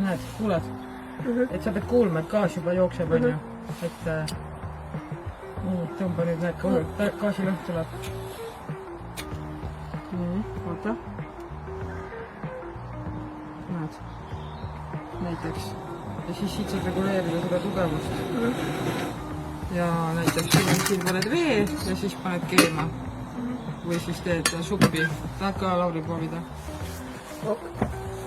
näed, kuuled? Et sa pead kuulma, et gaas juba jookseb, on ju. Et nii, tõmba nüüd, näed, gaasilõhk tuleb. Nii, oota. Näed. Näiteks. Ja siis siit saad reguleerida seda tugevust. Ja näiteks siin paned vee ja siis paned keema. Või siis teed suppi. Tahad ka Lauri proovida?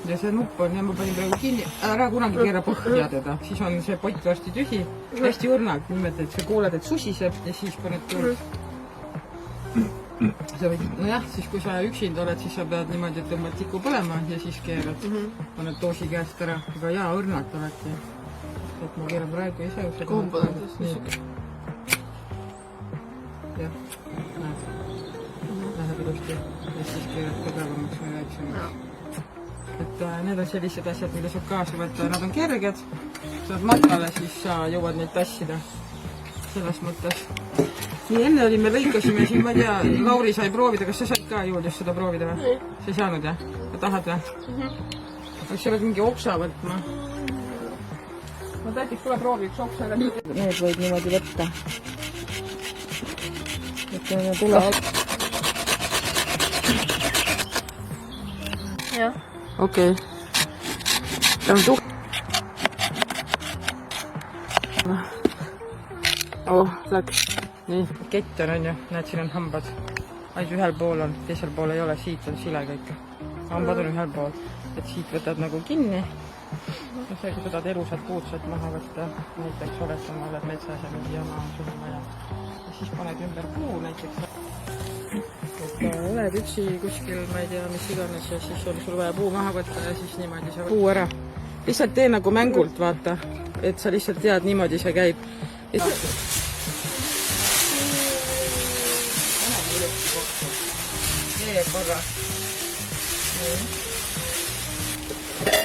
Ja see nupp on, ja ma panin praegu kinni, ära kunagi keera põhja teda, siis on see pott varsti tühi, hästi õrnalt niimoodi, et sa kuuled, et susiseb ja siis paned tuld. Nojah, siis kui sa üksinda oled, siis sa pead niimoodi, et tõmbad tiku põlema ja siis keerad, paned doosi käest ära, aga jaa, õrnalt alati. Et ma keeran praegu ise. Kuhu paned? Jah, näed. Läheb ilusti ja siis keerad tugevamaks või väiksemaks. Et need on sellised asjad, mida saab kaasa võtta. Nad on kerged, saad matkale, siis sa jõuad neid tassida. Selles mõttes. Nii enne oli, me lõikasime siin, ma ei tea, Lauri sai proovida. Kas sa said ka Julius seda proovida või? Sa ei saanud, jah? Sa tahad või? Kas sa oled mingi oksa võtma? Ma täitis, tule proovi üks oksa. Need võid niimoodi võtta. Et on tule. Jah. Okei. Ta on läks. Nii, kett on ju. Näed, siin on hambad. Ainult ühel pool on, teisel pool ei ole. Siit on sile kõik. Hambad on ühel pool. Et siit võtad nagu kinni. Ja see, kui tahad elusad puutsad maha võtta, näiteks oled sa oled metsas ja mingi jama on sul vaja. Ja siis paned ümber puu näiteks. Et oled üksi kuskil, ma ei tea, mis iganes ja siis on sul vaja puu maha võtta ja siis niimoodi sa puu ära. Lihtsalt tee nagu mängult, vaata. Et sa lihtsalt tead, niimoodi see käib. Tee korra.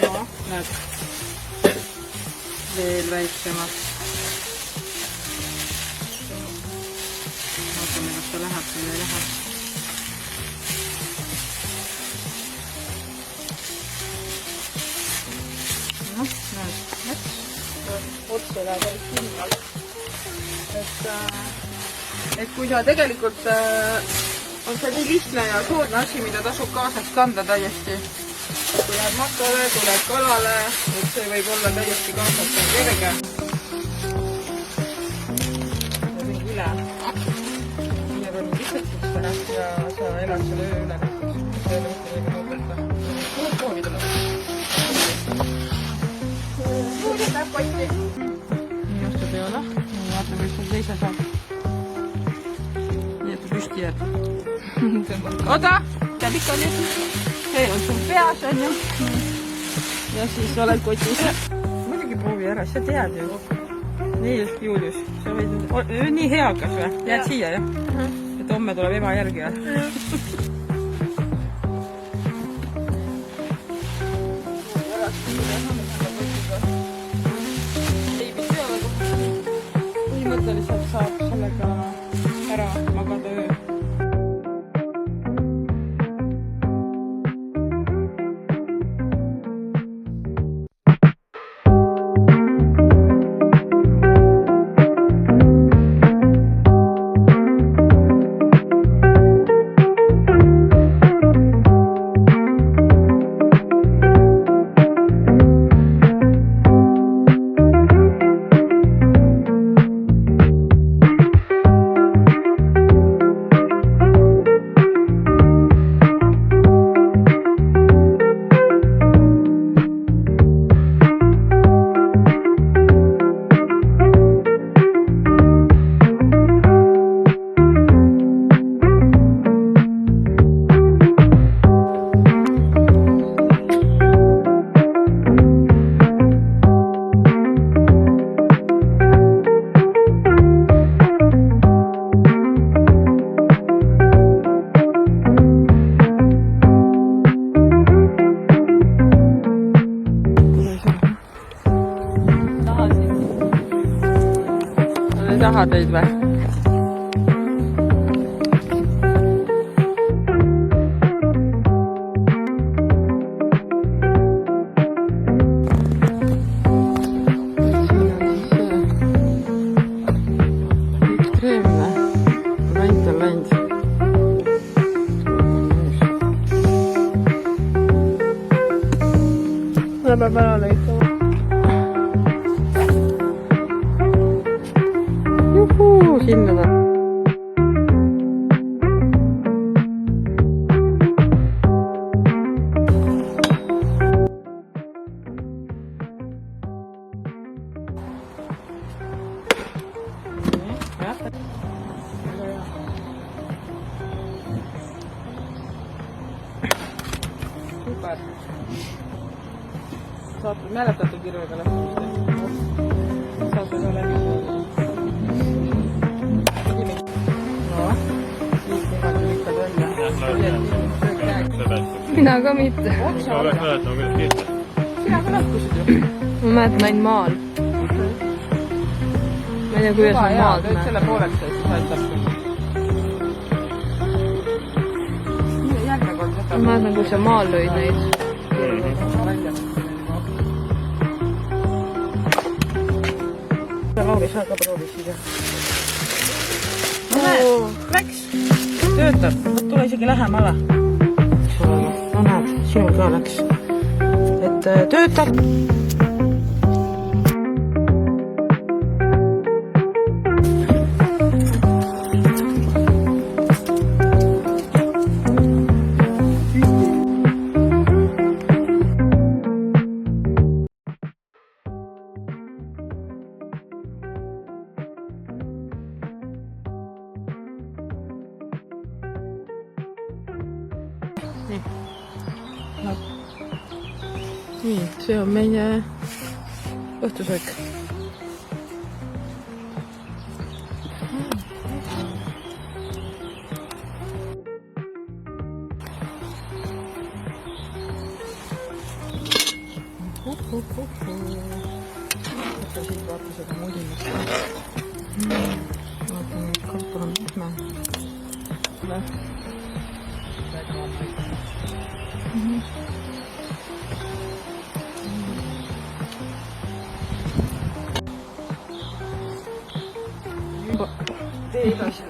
No, näed. Veel väiksemaks. Vaatame, kas ta läheb või ei lähe. Noh, näed, läks. Otse läheb alles kinni. Et kui sa tegelikult on see nii lihtne ja soodne asi, mida tasub kaasaks kanda täiesti. Kui lähed matkale, kui lähed kalale, et see võib olla täiesti kaasaks kerge. See on mingi üle. Nii on lihtsalt siksele ja sa elad selle öö üle näiteks. See on õhtu liiga nõudeta. Kuhu proovida lõpuks? Kuhu läheb kotti? Nii ostad ei ole. Vaatame, mis sul teise saab. Nii, et püsti jääb. Oda! Tead ikka nüüd? See on sul peas, on ju. Ja siis oled kotis. Muidugi proovi ära, sa tead ju. Nii, Julius. Sa võid... Nii heakas või? Jääd siia, jah? Et homme tuleb ema järgi, jah? Põhimõtteliselt saab sellega ära magada öö. Taha teid või? peab ära lõikama. Juhuu, sinna ta. Super. Saate mäletate kirjaga lähtumist? Saate ka läbi. No, siit kohati lükkad välja. Mina ka mitte. Sina ka lahkusid ju. Ma mäletan ainult maal. Ma ei tea, kuidas ma maalt näed. Selle pooleks ja siis aitab. Ma mäletan, kui sa maal lõid neid. Lauri, sa ka proovis siia. Läks. Töötab. Tule isegi lähemale. No näed, sinul ka läks. Et töötab. Nii, see on meie õhtusöök. Võtta siit vaata seda mudinat. Vaata nüüd kartul on pehme. Tee edasi.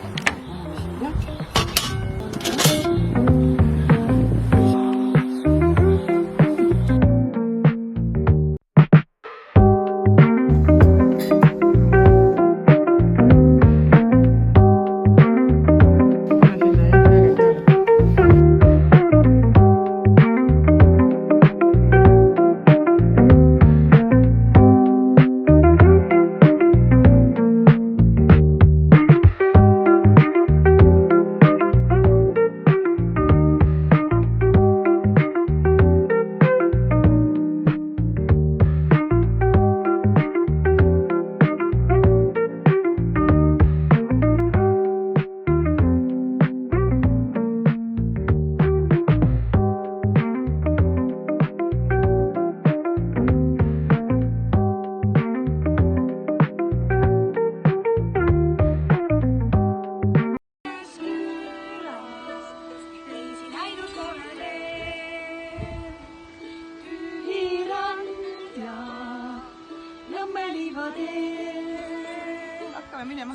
Hakkame minema.